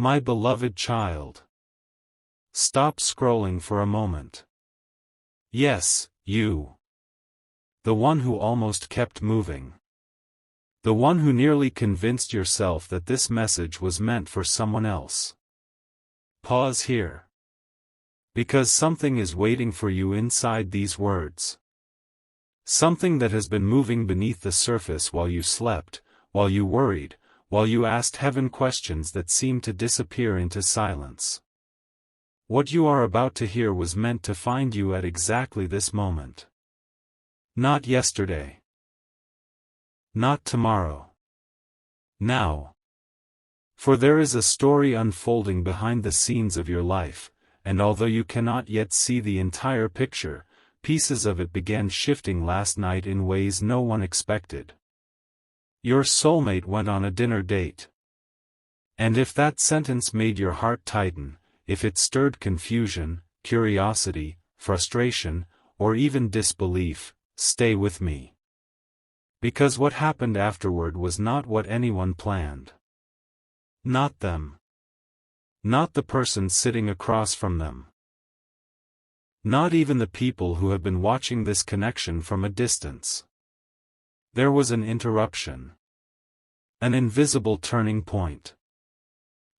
My beloved child. Stop scrolling for a moment. Yes, you. The one who almost kept moving. The one who nearly convinced yourself that this message was meant for someone else. Pause here. Because something is waiting for you inside these words. Something that has been moving beneath the surface while you slept, while you worried, while you asked heaven questions that seemed to disappear into silence. What you are about to hear was meant to find you at exactly this moment. Not yesterday. Not tomorrow. Now. For there is a story unfolding behind the scenes of your life, and although you cannot yet see the entire picture, pieces of it began shifting last night in ways no one expected. Your soulmate went on a dinner date. And if that sentence made your heart tighten, if it stirred confusion, curiosity, frustration, or even disbelief, stay with me. Because what happened afterward was not what anyone planned. Not them. Not the person sitting across from them. Not even the people who have been watching this connection from a distance. There was an interruption. An invisible turning point.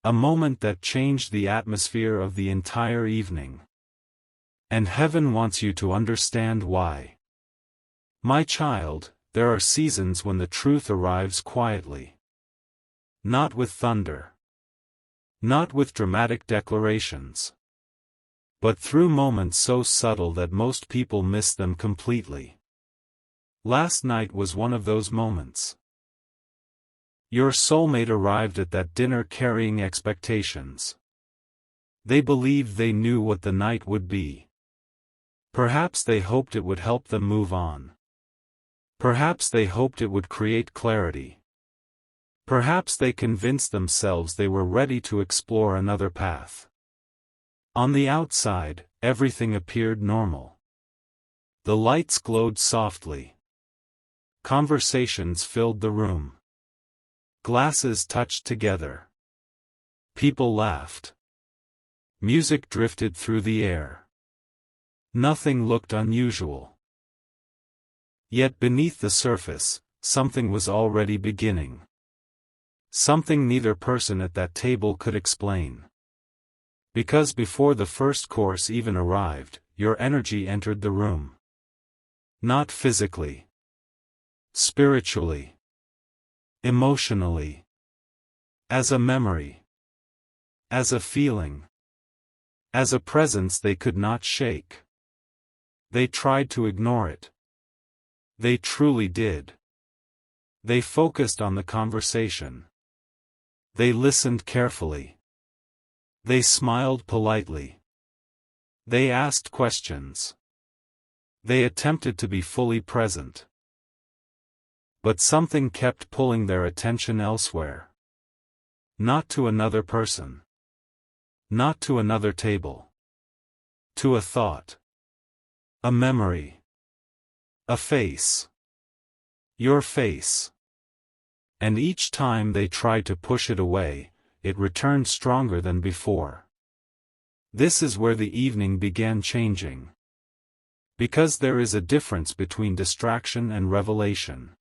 A moment that changed the atmosphere of the entire evening. And heaven wants you to understand why. My child, there are seasons when the truth arrives quietly. Not with thunder. Not with dramatic declarations. But through moments so subtle that most people miss them completely. Last night was one of those moments. Your soulmate arrived at that dinner carrying expectations. They believed they knew what the night would be. Perhaps they hoped it would help them move on. Perhaps they hoped it would create clarity. Perhaps they convinced themselves they were ready to explore another path. On the outside, everything appeared normal. The lights glowed softly. Conversations filled the room. Glasses touched together. People laughed. Music drifted through the air. Nothing looked unusual. Yet beneath the surface, something was already beginning. Something neither person at that table could explain. Because before the first course even arrived, your energy entered the room. Not physically. Spiritually. Emotionally. As a memory. As a feeling. As a presence they could not shake. They tried to ignore it. They truly did. They focused on the conversation. They listened carefully. They smiled politely. They asked questions. They attempted to be fully present. But something kept pulling their attention elsewhere. Not to another person. Not to another table. To a thought. A memory. A face. Your face. And each time they tried to push it away, it returned stronger than before. This is where the evening began changing. Because there is a difference between distraction and revelation.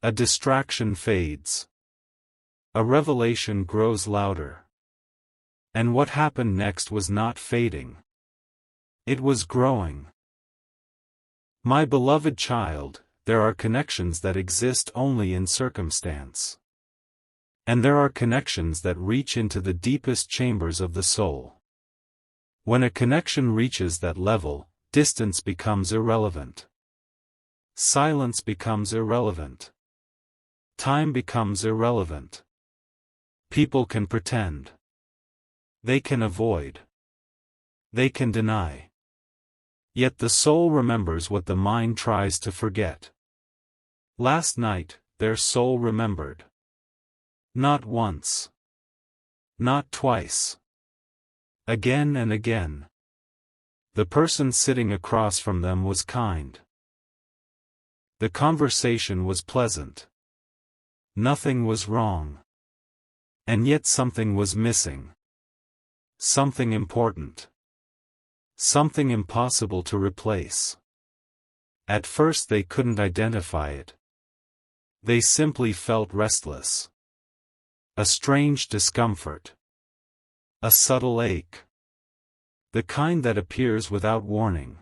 A distraction fades. A revelation grows louder. And what happened next was not fading. It was growing. My beloved child, there are connections that exist only in circumstance. And there are connections that reach into the deepest chambers of the soul. When a connection reaches that level, distance becomes irrelevant. Silence becomes irrelevant. Time becomes irrelevant. People can pretend. They can avoid. They can deny. Yet the soul remembers what the mind tries to forget. Last night, their soul remembered. Not once. Not twice. Again and again. The person sitting across from them was kind. The conversation was pleasant. Nothing was wrong. And yet something was missing. Something important. Something impossible to replace. At first they couldn't identify it. They simply felt restless. A strange discomfort. A subtle ache. The kind that appears without warning.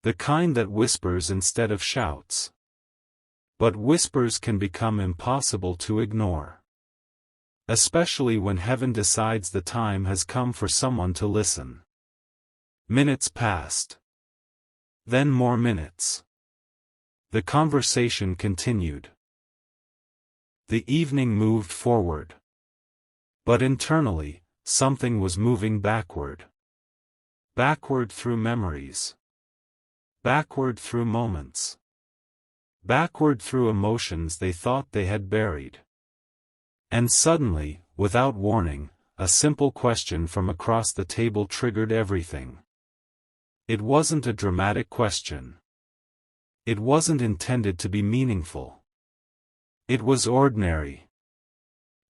The kind that whispers instead of shouts. But whispers can become impossible to ignore. Especially when heaven decides the time has come for someone to listen. Minutes passed. Then more minutes. The conversation continued. The evening moved forward. But internally, something was moving backward. Backward through memories. Backward through moments. Backward through emotions they thought they had buried. And suddenly, without warning, a simple question from across the table triggered everything. It wasn't a dramatic question. It wasn't intended to be meaningful. It was ordinary.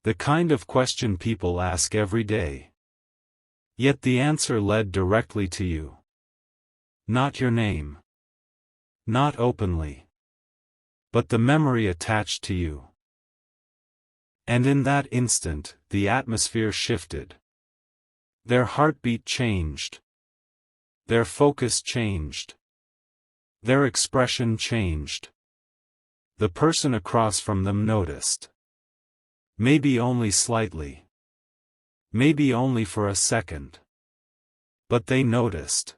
The kind of question people ask every day. Yet the answer led directly to you. Not your name. Not openly. But the memory attached to you. And in that instant, the atmosphere shifted. Their heartbeat changed. Their focus changed. Their expression changed. The person across from them noticed. Maybe only slightly. Maybe only for a second. But they noticed.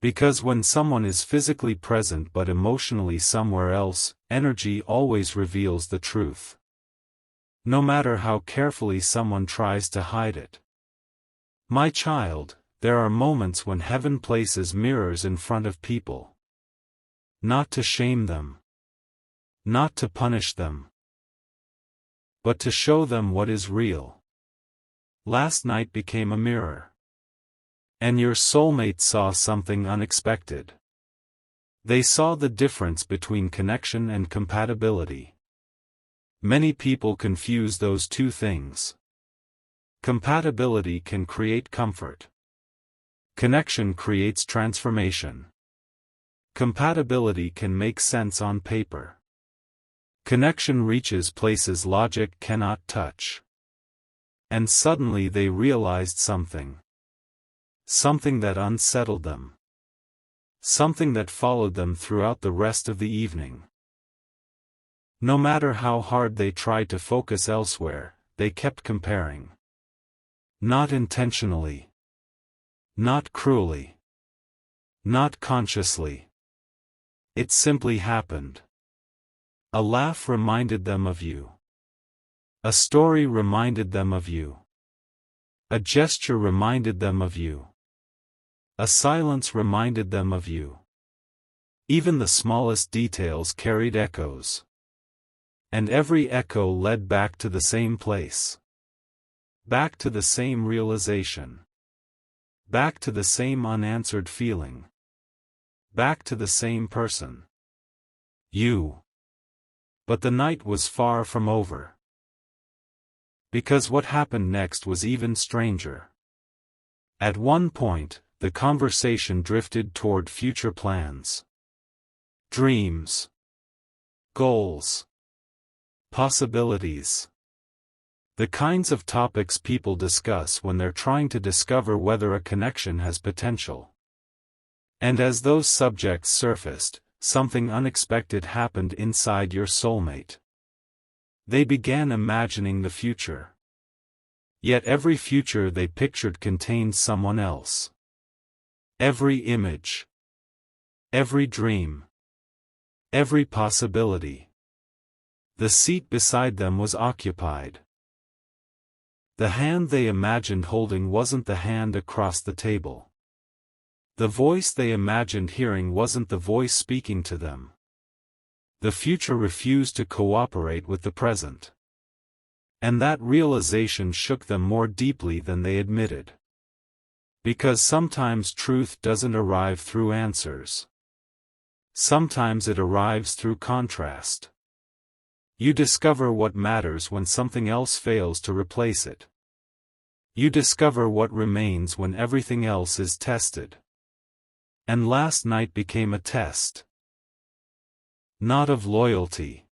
Because when someone is physically present but emotionally somewhere else, energy always reveals the truth. No matter how carefully someone tries to hide it. My child, there are moments when heaven places mirrors in front of people. Not to shame them. Not to punish them. But to show them what is real. Last night became a mirror. And your soulmate saw something unexpected. They saw the difference between connection and compatibility. Many people confuse those two things. Compatibility can create comfort. Connection creates transformation. Compatibility can make sense on paper. Connection reaches places logic cannot touch. And suddenly they realized something. Something that unsettled them. Something that followed them throughout the rest of the evening. No matter how hard they tried to focus elsewhere, they kept comparing. Not intentionally. Not cruelly. Not consciously. It simply happened. A laugh reminded them of you. A story reminded them of you. A gesture reminded them of you. A silence reminded them of you. Even the smallest details carried echoes. And every echo led back to the same place. Back to the same realization. Back to the same unanswered feeling. Back to the same person. You. But the night was far from over. Because what happened next was even stranger. At one point, the conversation drifted toward future plans. Dreams. Goals. Possibilities. The kinds of topics people discuss when they're trying to discover whether a connection has potential. And as those subjects surfaced, something unexpected happened inside your soulmate. They began imagining the future. Yet every future they pictured contained someone else. Every image. Every dream. Every possibility. The seat beside them was occupied. The hand they imagined holding wasn't the hand across the table. The voice they imagined hearing wasn't the voice speaking to them. The future refused to cooperate with the present. And that realization shook them more deeply than they admitted. Because sometimes truth doesn't arrive through answers. Sometimes it arrives through contrast. You discover what matters when something else fails to replace it. You discover what remains when everything else is tested. And last night became a test. Not of loyalty.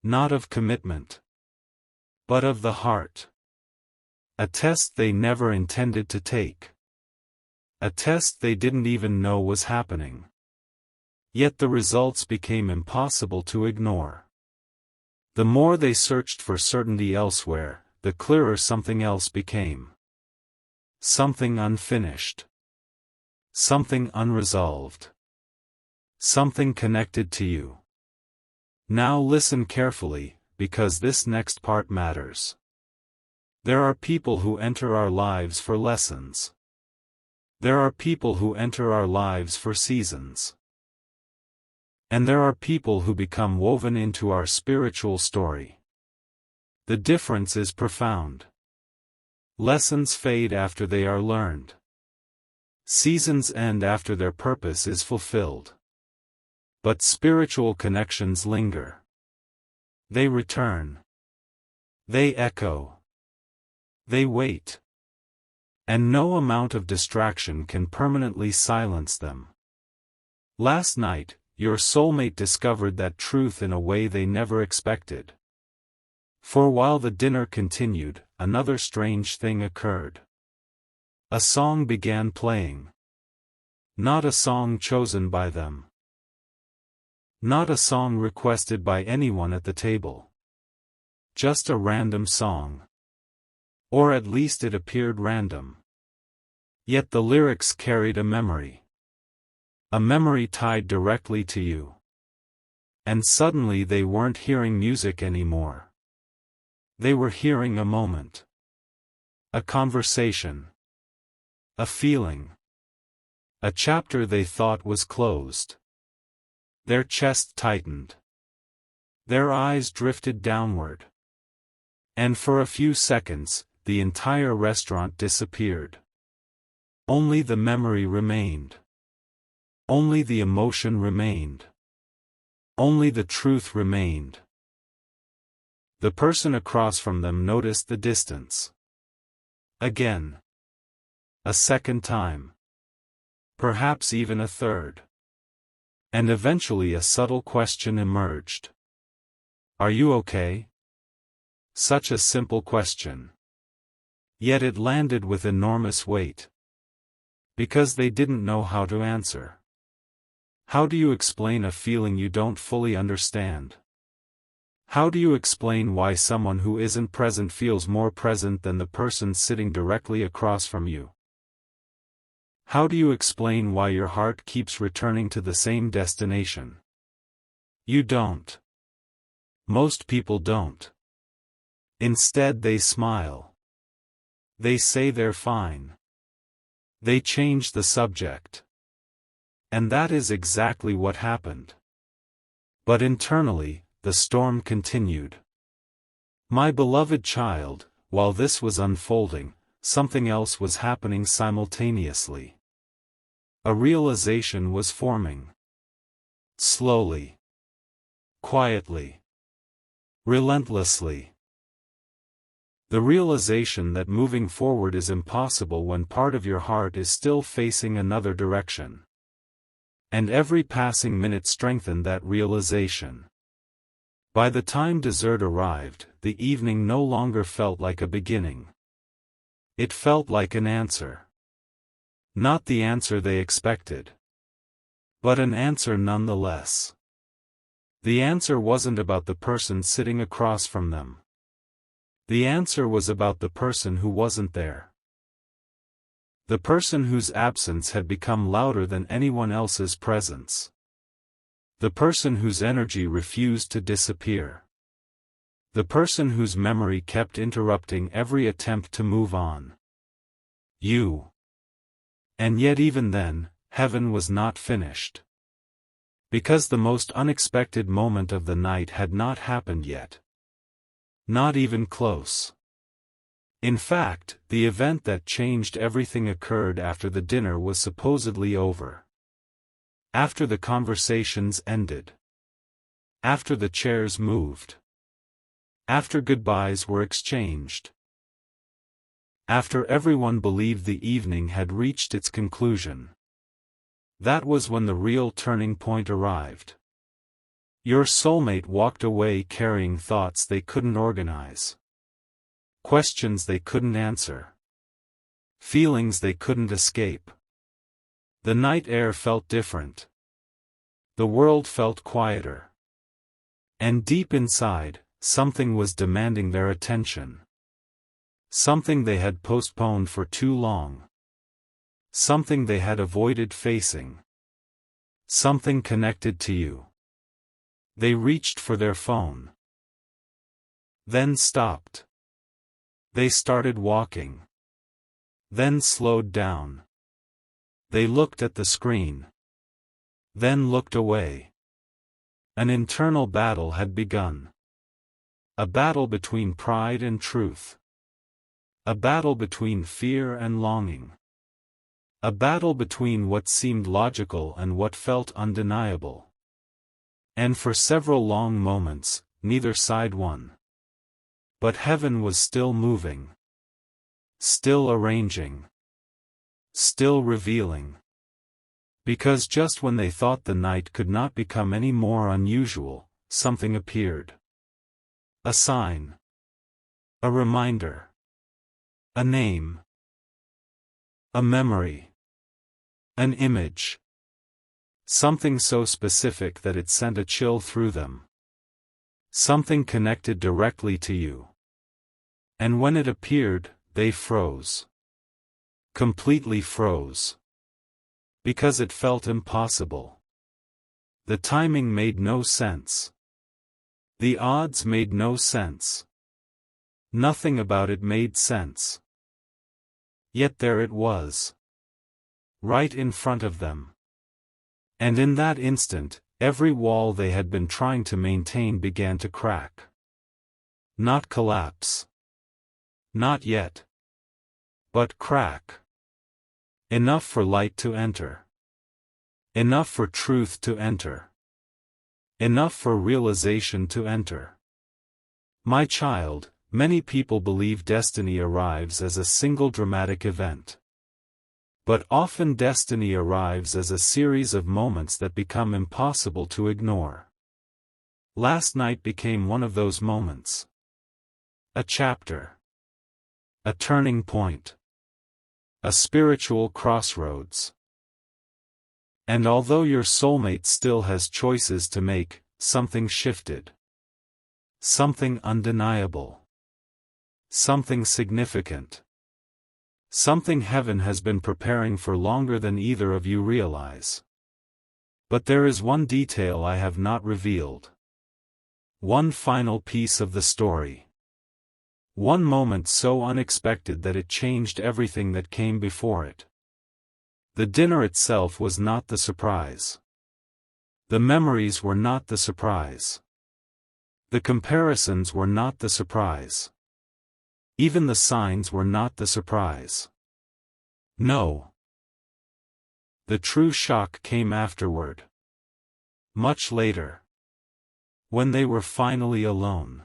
Not of commitment. But of the heart. A test they never intended to take. A test they didn't even know was happening. Yet the results became impossible to ignore. The more they searched for certainty elsewhere, the clearer something else became. Something unfinished. Something unresolved. Something connected to you. Now listen carefully, because this next part matters. There are people who enter our lives for lessons. There are people who enter our lives for seasons. And there are people who become woven into our spiritual story. The difference is profound. Lessons fade after they are learned. Seasons end after their purpose is fulfilled. But spiritual connections linger. They return. They echo. They wait. And no amount of distraction can permanently silence them. Last night, your soulmate discovered that truth in a way they never expected. For while the dinner continued, another strange thing occurred. A song began playing. Not a song chosen by them. Not a song requested by anyone at the table. Just a random song. Or at least it appeared random. Yet the lyrics carried a memory. A memory tied directly to you. And suddenly they weren't hearing music anymore. They were hearing a moment. A conversation. A feeling. A chapter they thought was closed. Their chest tightened. Their eyes drifted downward. And for a few seconds, the entire restaurant disappeared. Only the memory remained. Only the emotion remained. Only the truth remained. The person across from them noticed the distance. Again. A second time. Perhaps even a third. And eventually a subtle question emerged. Are you okay? Such a simple question. Yet it landed with enormous weight. Because they didn't know how to answer. How do you explain a feeling you don't fully understand? How do you explain why someone who isn't present feels more present than the person sitting directly across from you? How do you explain why your heart keeps returning to the same destination? You don't. Most people don't. Instead they smile. They say they're fine. They change the subject. And that is exactly what happened. But internally, the storm continued. My beloved child, while this was unfolding, something else was happening simultaneously. A realization was forming. Slowly. Quietly. Relentlessly. The realization that moving forward is impossible when part of your heart is still facing another direction. And every passing minute strengthened that realization. By the time dessert arrived, the evening no longer felt like a beginning. It felt like an answer. Not the answer they expected. But an answer nonetheless. The answer wasn't about the person sitting across from them. The answer was about the person who wasn't there. The person whose absence had become louder than anyone else's presence. The person whose energy refused to disappear. The person whose memory kept interrupting every attempt to move on. You. And yet even then, heaven was not finished. Because the most unexpected moment of the night had not happened yet. Not even close. In fact, the event that changed everything occurred after the dinner was supposedly over. After the conversations ended. After the chairs moved. After goodbyes were exchanged. After everyone believed the evening had reached its conclusion. That was when the real turning point arrived. Your soulmate walked away carrying thoughts they couldn't organize. Questions they couldn't answer. Feelings they couldn't escape. The night air felt different. The world felt quieter. And deep inside, something was demanding their attention. Something they had postponed for too long. Something they had avoided facing. Something connected to you. They reached for their phone. Then stopped. They started walking. Then slowed down. They looked at the screen. Then looked away. An internal battle had begun. A battle between pride and truth. A battle between fear and longing. A battle between what seemed logical and what felt undeniable. And for several long moments, neither side won. But heaven was still moving. Still arranging. Still revealing. Because just when they thought the night could not become any more unusual, something appeared. A sign. A reminder. A name. A memory. An image. Something so specific that it sent a chill through them. Something connected directly to you. And when it appeared, they froze. Completely froze. Because it felt impossible. The timing made no sense. The odds made no sense. Nothing about it made sense. Yet there it was. Right in front of them. And in that instant, every wall they had been trying to maintain began to crack. Not collapse. Not yet. But crack. Enough for light to enter. Enough for truth to enter. Enough for realization to enter. My child, many people believe destiny arrives as a single dramatic event. But often destiny arrives as a series of moments that become impossible to ignore. Last night became one of those moments. A chapter. A turning point. A spiritual crossroads. And although your soulmate still has choices to make, something shifted. Something undeniable. Something significant. Something heaven has been preparing for longer than either of you realize. But there is one detail I have not revealed. One final piece of the story. One moment so unexpected that it changed everything that came before it. The dinner itself was not the surprise. The memories were not the surprise. The comparisons were not the surprise. Even the signs were not the surprise. No. The true shock came afterward. Much later. When they were finally alone.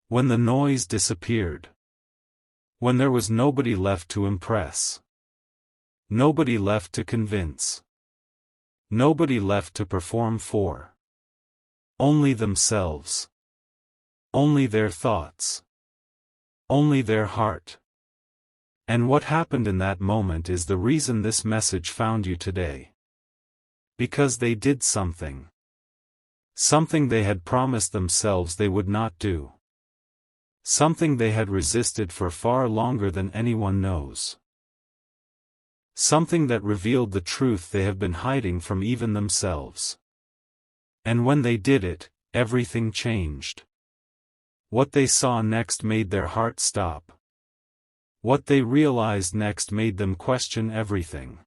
When the noise disappeared. When there was nobody left to impress. Nobody left to convince. Nobody left to perform for. Only themselves. Only their thoughts. Only their heart. And what happened in that moment is the reason this message found you today. Because they did something. Something they had promised themselves they would not do. Something they had resisted for far longer than anyone knows. Something that revealed the truth they have been hiding from even themselves. And when they did it, everything changed. What they saw next made their heart stop. What they realized next made them question everything.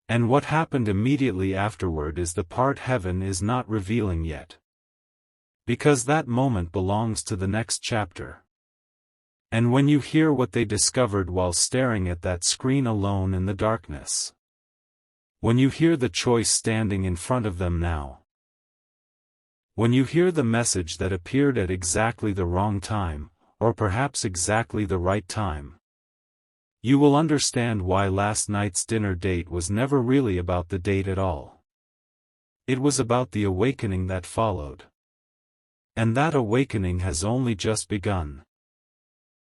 And what happened immediately afterward is the part heaven is not revealing yet. Because that moment belongs to the next chapter. And when you hear what they discovered while staring at that screen alone in the darkness. When you hear the choice standing in front of them now. When you hear the message that appeared at exactly the wrong time, or perhaps exactly the right time, you will understand why last night's dinner date was never really about the date at all. It was about the awakening that followed. And that awakening has only just begun.